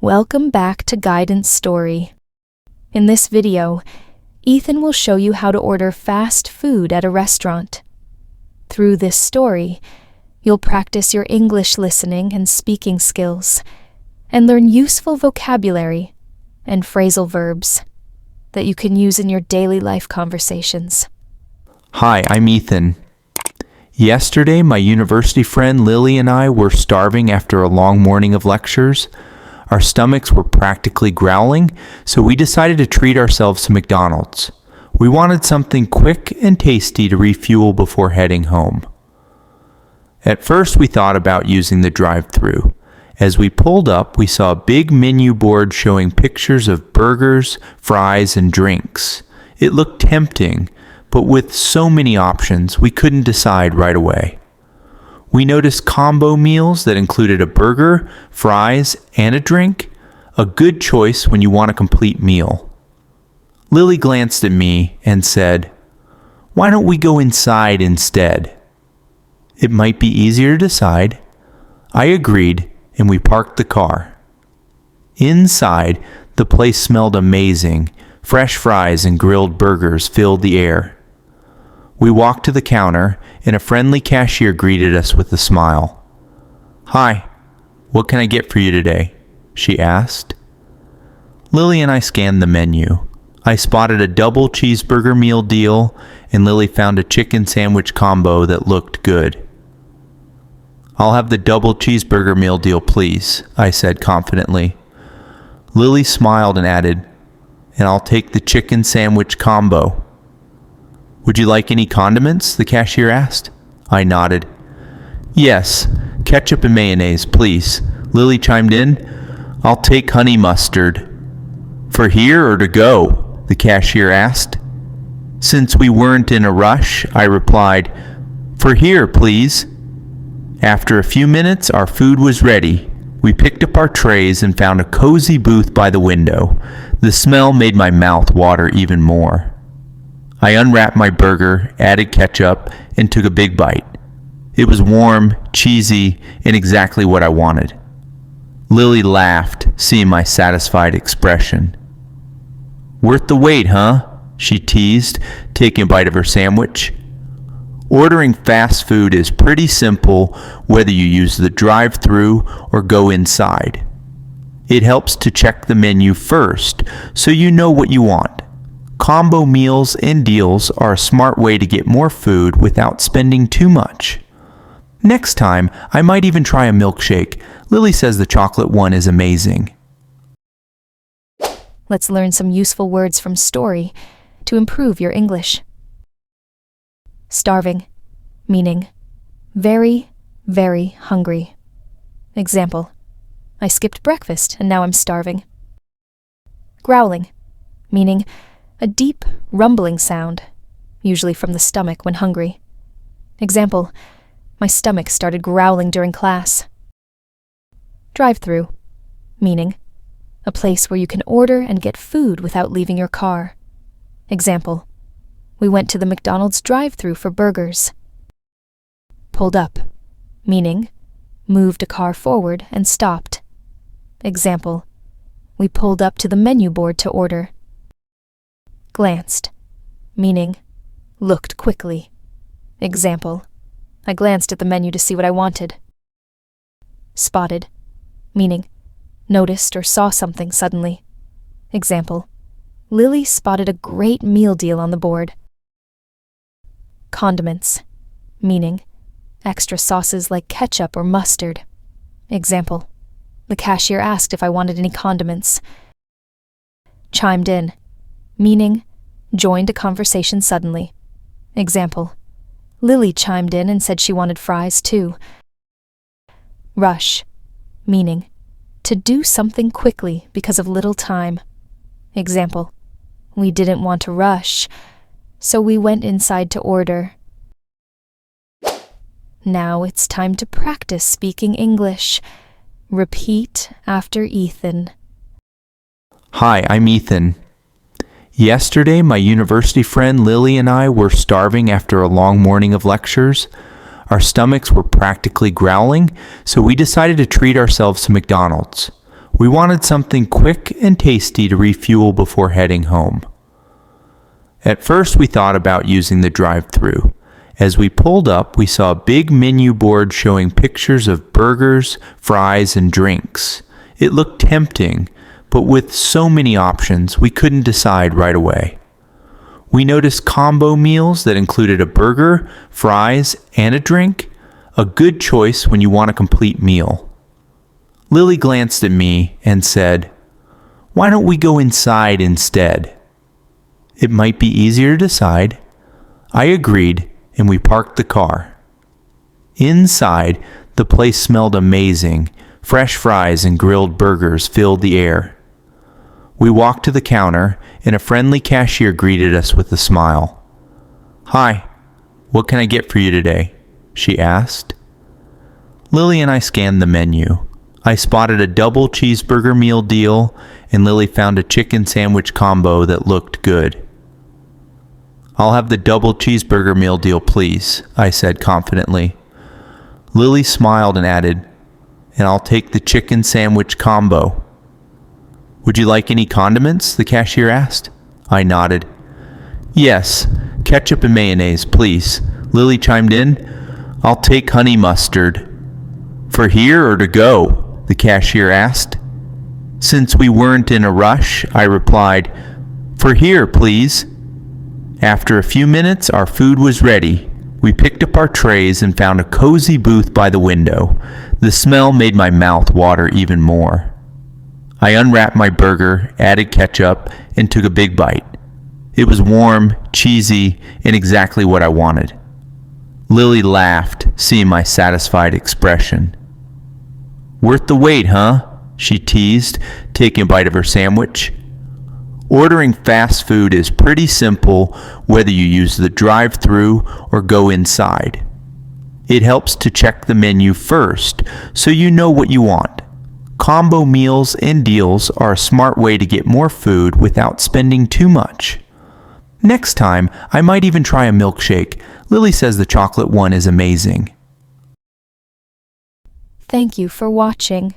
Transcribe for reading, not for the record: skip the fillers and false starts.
Welcome back to Guidance Story. In this video, Ethan will show you how to order fast food at a restaurant. Through this story, you'll practice your English listening and speaking skills, and learn useful vocabulary and phrasal verbs that you can use in your daily life conversations. Hi, I'm Ethan. Yesterday, my university friend Lily and I were starving after a long morning of lectures. Our stomachs were practically growling, so we decided to treat ourselves to McDonald's. We wanted something quick and tasty to refuel before heading home. At first, we thought about using the drive-thru. As we pulled up, we saw a big menu board showing pictures of burgers, fries, and drinks. It looked tempting, but with so many options, we couldn't decide right away. We noticed combo meals that included a burger, fries, and a drink, a good choice when you want a complete meal. Lily glanced at me and said, "Why don't we go inside instead?" It might be easier to decide. I agreed, and we parked the car. Inside, the place smelled amazing. Fresh fries and grilled burgers filled the air. We walked to the counter, and a friendly cashier greeted us with a smile. "Hi, what can I get for you today?" she asked. Lily and I scanned the menu. I spotted a double cheeseburger meal deal, and Lily found a chicken sandwich combo that looked good. "I'll have the double cheeseburger meal deal, please," I said confidently. Lily smiled and added, "And I'll take the chicken sandwich combo." "Would you like any condiments?" the cashier asked. I nodded. "Yes, ketchup and mayonnaise, please." Lily chimed in, "I'll take honey mustard." "For here or to go?" the cashier asked. Since we weren't in a rush, I replied, "For here, please." After a few minutes, our food was ready. We picked up our trays and found a cozy booth by the window. The smell made my mouth water even more. I unwrapped my burger, added ketchup, and took a big bite. It was warm, cheesy, and exactly what I wanted. Lily laughed, seeing my satisfied expression. "Worth the wait, huh?" she teased, taking a bite of her sandwich. Ordering fast food is pretty simple whether you use the drive-thru or go inside. It helps to check the menu first so you know what you want. Combo meals and deals are a smart way to get more food without spending too much. Next time, I might even try a milkshake. Lily says the chocolate one is amazing. Let's learn some useful words from story to improve your English. Starving, meaning very, very hungry. Example, I skipped breakfast and now I'm starving. Growling, meaning a deep, rumbling sound, usually from the stomach when hungry. Example, my stomach started growling during class. Drive-thru, meaning a place where you can order and get food without leaving your car. Example, we went to the McDonald's drive-thru for burgers. Pulled up, meaning moved a car forward and stopped. Example, we pulled up to the menu board to order. Glanced, meaning looked quickly. Example, I glanced at the menu to see what I wanted. Spotted, meaning noticed or saw something suddenly. Example, Lily spotted a great meal deal on the board. Condiments, meaning extra sauces like ketchup or mustard. Example, the cashier asked if I wanted any condiments. Chimed in, meaning joined a conversation suddenly. Example, Lily chimed in and said she wanted fries too. Rush, meaning to do something quickly because of little time. Example, we didn't want to rush, so we went inside to order. Now it's time to practice speaking English. Repeat after Ethan. Hi, I'm Ethan. Yesterday, my university friend Lily and I were starving after a long morning of lectures. Our stomachs were practically growling, so we decided to treat ourselves to McDonald's. We wanted something quick and tasty to refuel before heading home. At first, we thought about using the drive-thru. As we pulled up, we saw a big menu board showing pictures of burgers, fries, and drinks. It looked tempting, but with so many options, we couldn't decide right away. We noticed combo meals that included a burger, fries, and a drink, a good choice when you want a complete meal. Lily glanced at me and said, "Why don't we go inside instead?" It might be easier to decide. I agreed, and we parked the car. Inside, the place smelled amazing. Fresh fries and grilled burgers filled the air. We walked to the counter, and a friendly cashier greeted us with a smile. "Hi, what can I get for you today?" she asked. Lily and I scanned the menu. I spotted a double cheeseburger meal deal, and Lily found a chicken sandwich combo that looked good. "I'll have the double cheeseburger meal deal, please," I said confidently. Lily smiled and added, "And I'll take the chicken sandwich combo." "Would you like any condiments?" the cashier asked. I nodded. "Yes, ketchup and mayonnaise, please." Lily chimed in, "I'll take honey mustard." "For here or to go?" the cashier asked. Since we weren't in a rush, I replied, "For here, please." After a few minutes, our food was ready. We picked up our trays and found a cozy booth by the window. The smell made my mouth water even more. I unwrapped my burger, added ketchup, and took a big bite. It was warm, cheesy, and exactly what I wanted. Lily laughed, seeing my satisfied expression. "Worth the wait, huh?" she teased, taking a bite of her sandwich. Ordering fast food is pretty simple whether you use the drive-thru or go inside. It helps to check the menu first so you know what you want. Combo meals and deals are a smart way to get more food without spending too much. Next time, I might even try a milkshake. Lily says the chocolate one is amazing. Thank you for watching.